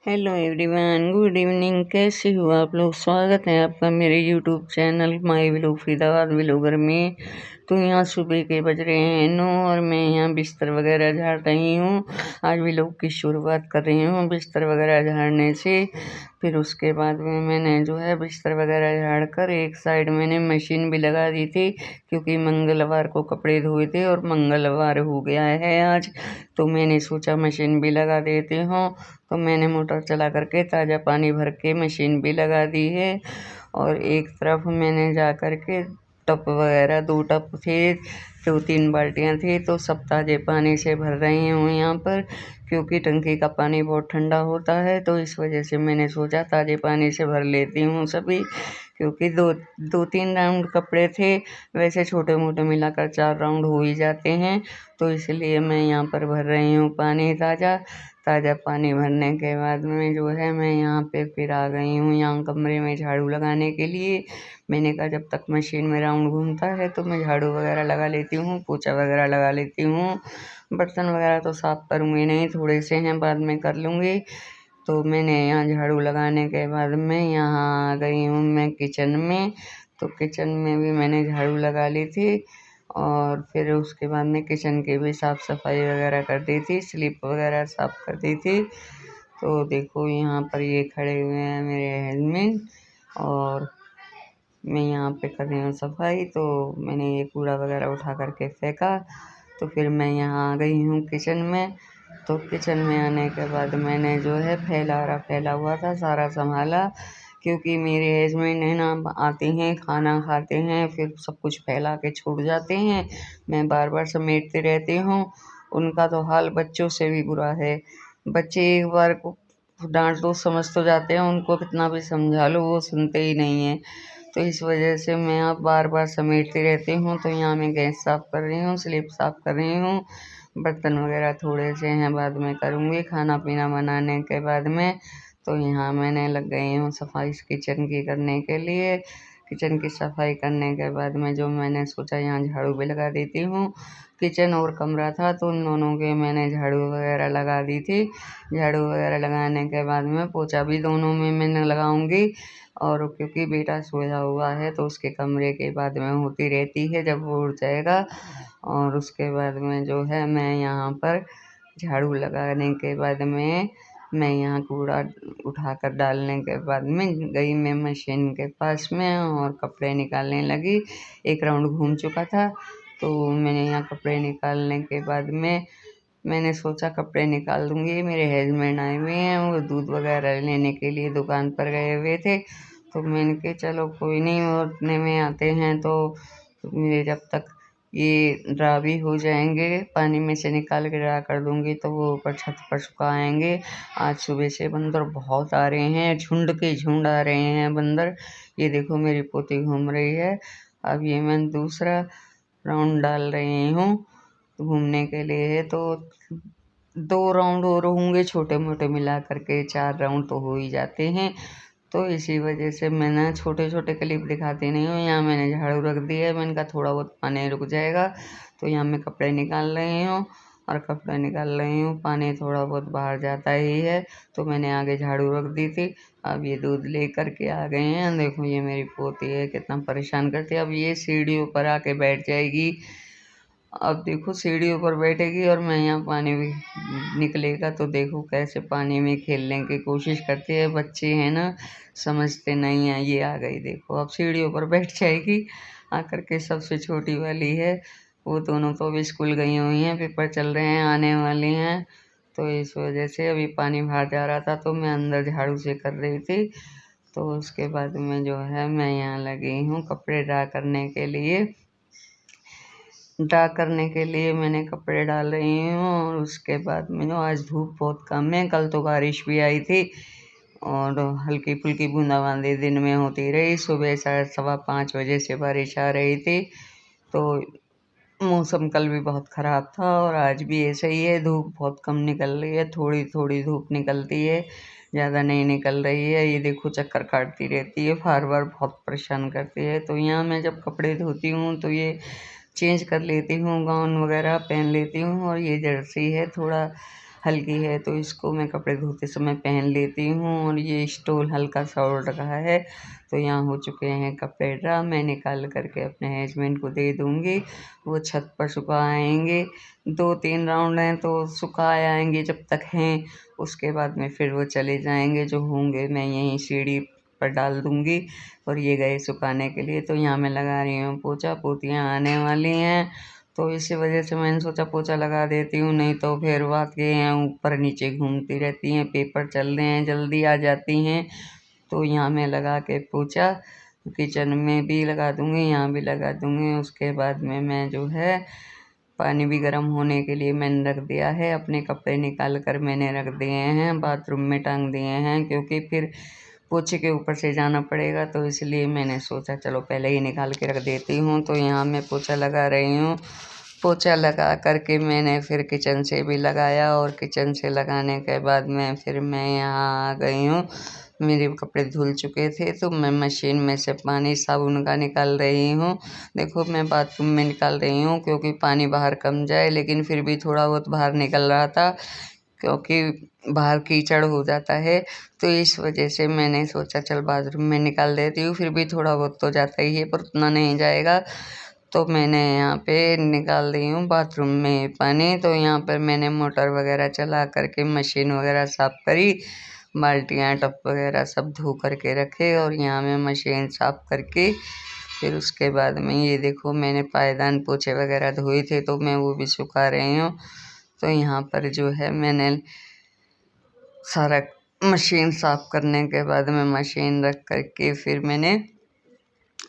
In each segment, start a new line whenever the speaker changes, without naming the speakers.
Hello everyone, good evening. कैसे हो आप लोग? स्वागत है आपका मेरे YouTube channel my vlog Faridabad vlogger में। तो यहाँ सुबह के बज रहे हैं 9 और मैं यहाँ बिस्तर वगैरह झाड़ रही हूँ। आज व्लॉग की शुरुआत कर रही हूँ बिस्तर वगैरह झाड़ने से। फिर उसके बाद में मैंने जो है बिस्तर वगैरह झाड़ कर एक साइड मैंने मशीन भी लगा दी थी, क्योंकि मंगलवार को कपड़े धोए थे और मंगलवार हो गया है आज, तो मैंने सोचा मशीन भी लगा देती हूँ। तो मैंने मोटर चला करके ताज़ा पानी भर के मशीन भी लगा दी है। और एक तरफ मैंने जा कर के टब वगैरह 2 टब थे, 2-3 बाल्टियाँ थी, तो सब ताज़े पानी से भर रही हूँ यहाँ पर, क्योंकि टंकी का पानी बहुत ठंडा होता है। तो इस वजह से मैंने सोचा ताज़े पानी से भर लेती हूँ सभी, क्योंकि 2-3 राउंड कपड़े थे, वैसे छोटे मोटे मिलाकर 4 राउंड हो ही जाते हैं। तो इसलिए मैं यहाँ पर भर रही हूँ पानी ताज़ा पानी भरने के बाद में जो है मैं यहाँ पे फिर आ गई हूँ यहाँ कमरे में झाड़ू लगाने के लिए। मैंने कहा जब तक मशीन में राउंड घूमता है तो मैं झाड़ू वगैरह लगा लेती हूँ, पोछा वगैरह लगा लेती हूँ। बर्तन वगैरह तो साफ़ करूँगी नहीं, थोड़े से हैं, बाद में कर लूँगी। तो मैंने यहाँ झाड़ू लगाने के बाद में यहाँ आ गई हूँ मैं किचन में। तो किचन में भी मैंने झाड़ू लगा ली थी और फिर उसके बाद में किचन की भी साफ़ सफाई वगैरह कर दी थी, स्लिप वगैरह साफ़ कर दी थी। तो देखो यहाँ पर ये खड़े हुए हैं मेरे हस्बैंड और मैं यहाँ पे कर रही हूँ सफाई। तो मैंने ये कूड़ा वगैरह उठा करके फेंका, तो फिर मैं यहाँ आ गई हूँ किचन में। तो किचन में आने के बाद मैंने जो है फैला हुआ था सारा संभाला, क्योंकि मेरे हस्बैंड है ना आते हैं, खाना खाते हैं, फिर सब कुछ फैला के छोड़ जाते हैं। मैं बार बार समेटती रहती हूँ। उनका तो हाल बच्चों से भी बुरा है। बच्चे एक बार को डांट दो समझ तो जाते हैं, उनको कितना भी समझा लो वो सुनते ही नहीं है। तो इस वजह से मैं अब बार बार समेटती रहती हूँ। तो यहाँ मैं गैस साफ़ कर रही हूँ, स्लिप साफ़ कर रही हूँ, बर्तन वगैरह थोड़े से हैं, बाद में करूँगी खाना पीना बनाने के बाद में। तो यहाँ मैंने लग गई हूँ सफाई किचन की करने के लिए। किचन की सफाई करने के बाद में जो मैंने सोचा यहाँ झाड़ू भी लगा देती हूँ। किचन और कमरा था तो उन दोनों के मैंने झाड़ू वगैरह लगा दी थी। झाड़ू वगैरह लगाने के बाद में पोछा भी दोनों में मैंने लगाऊंगी। और क्योंकि बेटा सोया हुआ है तो उसके कमरे के बाद में होती रहती है जब वो उठ जाएगा। और उसके बाद में जो है मैं यहाँ पर झाड़ू लगाने के बाद में मैं यहाँ कूड़ा उठाकर डालने के बाद में गई मैं मशीन के पास में और कपड़े निकालने लगी। एक राउंड घूम चुका था, तो मैंने यहाँ कपड़े निकालने के बाद में मैंने सोचा कपड़े निकाल दूँगी। मेरे हस्बैंड आए हुए हैं, वो दूध वगैरह लेने के लिए दुकान पर गए हुए थे। तो मैंने कहा चलो कोई नहीं, वो उतने में आते हैं तो मेरे जब तक ये ड्रा भी हो जाएंगे, पानी में से निकाल के ड्रा कर दूँगी तो वो ऊपर छत पर सुखाएंगे। आज सुबह से बंदर बहुत आ रहे हैं, झुंड के झुंड आ रहे हैं बंदर। ये देखो मेरी पोती घूम रही है। अब ये मैं दूसरा राउंड डाल रही हूँ घूमने के लिए। तो 2 राउंड और होंगे, छोटे मोटे मिला करके 4 राउंड तो हो ही जाते हैं। तो इसी वजह से मैं ना छोटे छोटे क्लिप दिखाती नहीं हूँ। यहाँ मैंने झाड़ू रख दिया है, मैंने कहा थोड़ा बहुत पानी रुक जाएगा। तो यहाँ मैं कपड़े निकाल रही हूँ और कपड़े निकाल रही हूँ, पानी थोड़ा बहुत बाहर जाता ही है। तो मैंने आगे झाड़ू रख दी थी। अब ये दूध ले करके आ गए हैं। देखो ये मेरी पोती है, कितना परेशान करती है। अब ये सीढ़ियों पर आके बैठ जाएगी। अब देखो सीढ़ियों पर बैठेगी और मैं यहाँ पानी भी निकलेगा तो देखो कैसे पानी में खेलने की कोशिश करती है। बच्चे हैं ना, समझते नहीं हैं। ये आ गई देखो, अब सीढ़ियों पर बैठ जाएगी आकर के। सबसे छोटी वाली है, वो दोनों तो अभी स्कूल गई हुई हैं, पेपर चल रहे हैं, आने वाली हैं। तो इस वजह से अभी पानी बाहर जा रहा था तो मैं अंदर झाड़ू से कर रही थी। तो उसके बाद में जो है मैं यहाँ लगी हूँ कपड़े ड्रा करने के लिए मैंने कपड़े डाल रही हूँ। और उसके बाद में जो आज धूप बहुत कम है, कल तो बारिश भी आई थी और हल्की फुल्की बूंदाबांदी दिन में होती रही। सुबह 4:15 बजे से बारिश आ रही थी। तो मौसम कल भी बहुत ख़राब था और आज भी ऐसा ही है। धूप बहुत कम निकल रही है, थोड़ी थोड़ी धूप निकलती है, ज़्यादा नहीं निकल रही है। ये देखो चक्कर काटती रहती है, बार बार बहुत परेशान करती है। तो यहाँ मैं जब कपड़े धोती हूँ तो ये चेंज कर लेती हूँ, गाउन वगैरह पहन लेती हूँ। और ये जर्सी है, थोड़ा हल्की है तो इसको मैं कपड़े धोते समय पहन लेती हूँ। और ये स्टोल हल्का सा उड़ रहा है तो यहाँ हो चुके हैं कपड़े ड्रा। मैं निकाल करके अपने हस्बैंड को दे दूँगी, वो छत पर सुखा आएंगे। 2-3 राउंड हैं तो सुखा आएंगे जब तक हैं, उसके बाद में फिर वो चले जाएंगे। जो होंगे मैं यहीं सीढ़ी पर डाल दूँगी। और ये गए सुखाने के लिए। तो यहाँ मैं लगा रही हूँ पोछा, पोतियाँ आने वाली हैं तो इसी वजह से मैंने सोचा पोछा लगा देती हूँ, नहीं तो फिर बात ये हैं ऊपर नीचे घूमती रहती हैं, पेपर चल रहे हैं जल्दी आ जाती हैं। तो यहाँ मैं लगा के पोछा किचन में भी लगा दूँगी, यहाँ भी लगा दूँगी। उसके बाद में मैं जो है पानी भी गर्म होने के लिए मैंने रख दिया है। अपने कपड़े निकाल कर मैंने रख दिए हैं, बाथरूम में टांग दिए हैं, क्योंकि फिर पोछे के ऊपर से जाना पड़ेगा तो इसलिए मैंने सोचा चलो पहले ही निकाल के रख देती हूँ। तो यहाँ मैं पोछा लगा रही हूँ। पोछा लगा करके मैंने फिर किचन से भी लगाया और किचन से लगाने के बाद में फिर मैं यहाँ आ गई हूँ। मेरे कपड़े धुल चुके थे तो मैं मशीन में से पानी साबुन का निकाल रही हूँ। देखो मैं बाथरूम में निकाल रही हूँ क्योंकि पानी बाहर कम जाए, लेकिन फिर भी थोड़ा बहुत बाहर निकल रहा था क्योंकि बाहर कीचड़ हो जाता है। तो इस वजह से मैंने सोचा चल बाथरूम में निकाल देती हूँ, फिर भी थोड़ा बहुत तो जाता ही है पर उतना नहीं जाएगा। तो मैंने यहाँ पे निकाल दी हूँ बाथरूम में पानी। तो यहाँ पर मैंने मोटर वगैरह चला करके मशीन वगैरह साफ़ करी, बाल्टियाँ टब वगैरह सब धो करके रखे। और यहाँ मैं मशीन साफ़ करके फिर उसके बाद में ये देखो मैंने पायदान पोछे वगैरह धोए थे तो मैं वो भी सुखा रही हूँ। तो यहाँ पर जो है मैंने सारा मशीन साफ़ करने के बाद में मशीन रख करके फिर मैंने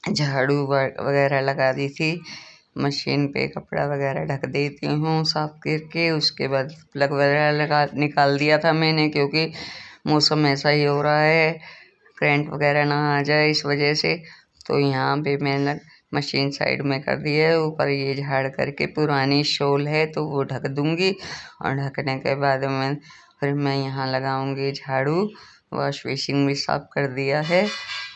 झाड़ू वगैरह लगा दी थी। मशीन पे कपड़ा वगैरह ढक देती हूँ साफ़ करके। उसके बाद प्लग वगैरह लगा निकाल दिया था मैंने, क्योंकि मौसम ऐसा ही हो रहा है करंट वगैरह ना आ जाए इस वजह से। तो यहाँ पे मैंने मशीन साइड में कर दी है। ऊपर ये झाड़ करके पुरानी शॉल है तो वो ढक दूँगी। और ढकने के बाद में फिर मैं यहाँ लगाऊँगी झाड़ू। वॉश बेसिन भी साफ़ कर दिया है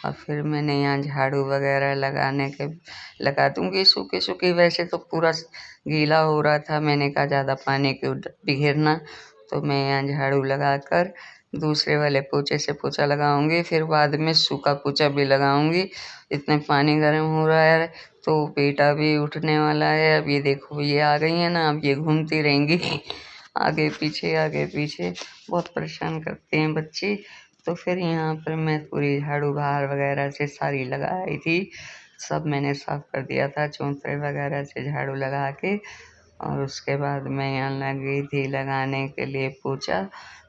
और फिर मैंने यहाँ झाड़ू वगैरह लगा दूँगी। सूखी सूखी वैसे तो पूरा गीला हो रहा था, मैंने कहा ज़्यादा पानी क्यों बिखेरना। तो मैं यहाँ झाड़ू लगा कर दूसरे वाले पोछे से पोछा लगाऊंगी, फिर बाद में सूखा पोछा भी लगाऊंगी। इतने पानी गर्म हो रहा है तो बेटा भी उठने वाला है। अब ये देखो ये आ गई है ना, अब ये घूमती रहेंगी आगे पीछे, बहुत परेशान करते हैं बच्चे। तो फिर यहाँ पर मैं पूरी झाड़ू बाहर वगैरह से सारी लगाई थी, सब मैंने साफ़ कर दिया था चौंतरे वगैरह से झाड़ू लगा के। और उसके बाद मैं यहाँ लगी थी लगाने के लिए पोछा।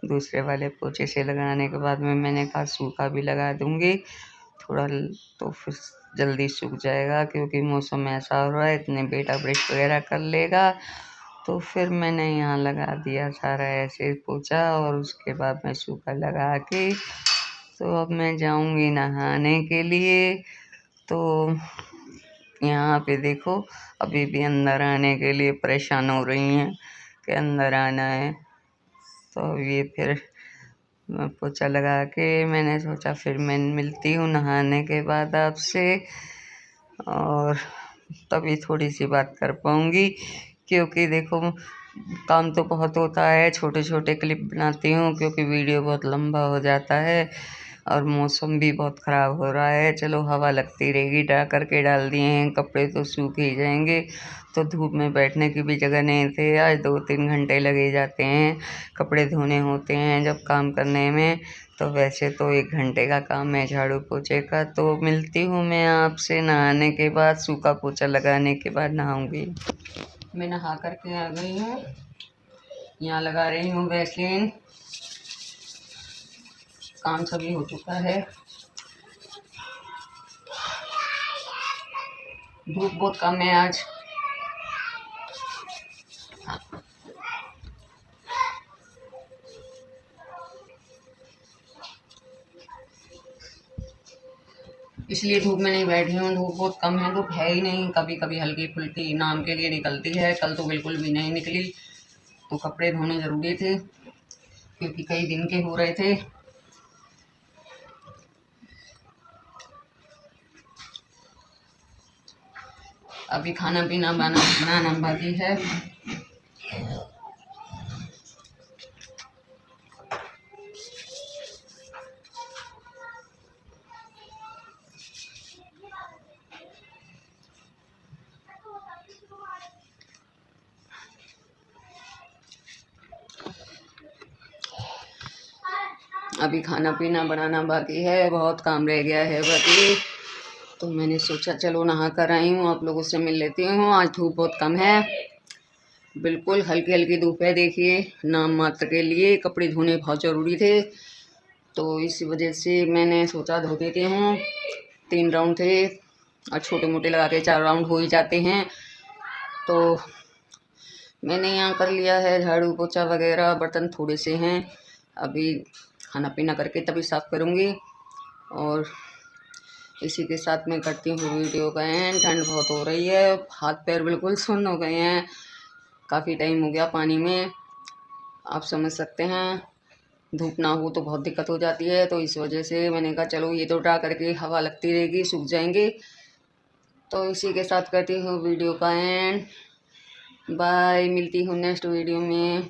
दूसरे वाले पोछे से लगाने के बाद में मैंने कहा सूखा भी लगा दूँगी थोड़ा, तो फिर जल्दी सूख जाएगा क्योंकि मौसम ऐसा हो रहा है। इतने बेटा ब्रश वगैरह कर लेगा। तो फिर मैंने यहाँ लगा दिया सारा ऐसे पोछा और उसके बाद मैं सूखा लगा के तो अब मैं जाऊँगी नहाने के लिए। तो यहाँ पे देखो अभी भी अंदर आने के लिए परेशान हो रही हैं कि अंदर आना है। तो ये फिर पोछा लगा के मैंने सोचा फिर मैं मिलती हूँ नहाने के बाद आपसे, और तभी थोड़ी सी बात कर पाऊँगी। क्योंकि देखो काम तो बहुत होता है, छोटे छोटे क्लिप बनाती हूँ क्योंकि वीडियो बहुत लंबा हो जाता है और मौसम भी बहुत ख़राब हो रहा है। चलो हवा लगती रहेगी, ड्रा करके डाल दिए हैं कपड़े तो सूख ही जाएंगे। तो धूप में बैठने की भी जगह नहीं थी, आज 2-3 घंटे लगे जाते हैं कपड़े धोने होते हैं जब काम करने में। तो वैसे तो 1 घंटे का काम है झाड़ू पोछे का। तो मिलती हूँ मैं आपसे नहाने के बाद, सूखा पोछा लगाने के बाद नहाऊंगी। मैं नहा करके आ गई हूँ, यहाँ लगा रही हूँ वैसलीन, काम सभी हो चुका है। धूप बहुत कम है आज। इसलिए धूप में नहीं बैठी हूँ, धूप बहुत कम है, धूप है ही नहीं, कभी कभी हल्की फुल्की नाम के लिए निकलती है। कल तो बिल्कुल भी नहीं निकली। तो कपड़े धोने ज़रूरी थे क्योंकि कई दिन के हो रहे थे। अभी खाना पीना बनाना बाकी है। अभी खाना पीना बनाना बाकी है, बहुत काम रह गया है बाकी। तो मैंने सोचा चलो नहा कर आई हूँ, आप लोगों से मिल लेती हूँ। आज धूप बहुत कम है, बिल्कुल हल्की हल्की धूप है। देखिए नाम मात्र के लिए कपड़े धोने बहुत ज़रूरी थे, तो इसी वजह से मैंने सोचा धो देती हूँ। 3 राउंड थे और छोटे मोटे लगा के 4 राउंड हो ही जाते हैं। तो मैंने यहाँ कर लिया है झाड़ू पोछा वगैरह, बर्तन थोड़े से हैं, अभी खाना पीना करके तभी साफ़ करूँगी। और इसी के साथ मैं करती हूँ वीडियो का एंड। ठंड बहुत हो रही है, हाथ पैर बिल्कुल सुन्न हो गए हैं, काफ़ी टाइम हो गया पानी में, आप समझ सकते हैं। धूप ना हो तो बहुत दिक्कत हो जाती है, तो इस वजह से मैंने कहा चलो ये तो ड्रा करके हवा लगती रहेगी, सूख जाएंगे। तो इसी के साथ करती हूँ वीडियो का एंड। बाय, मिलती हूँ नेक्स्ट वीडियो में।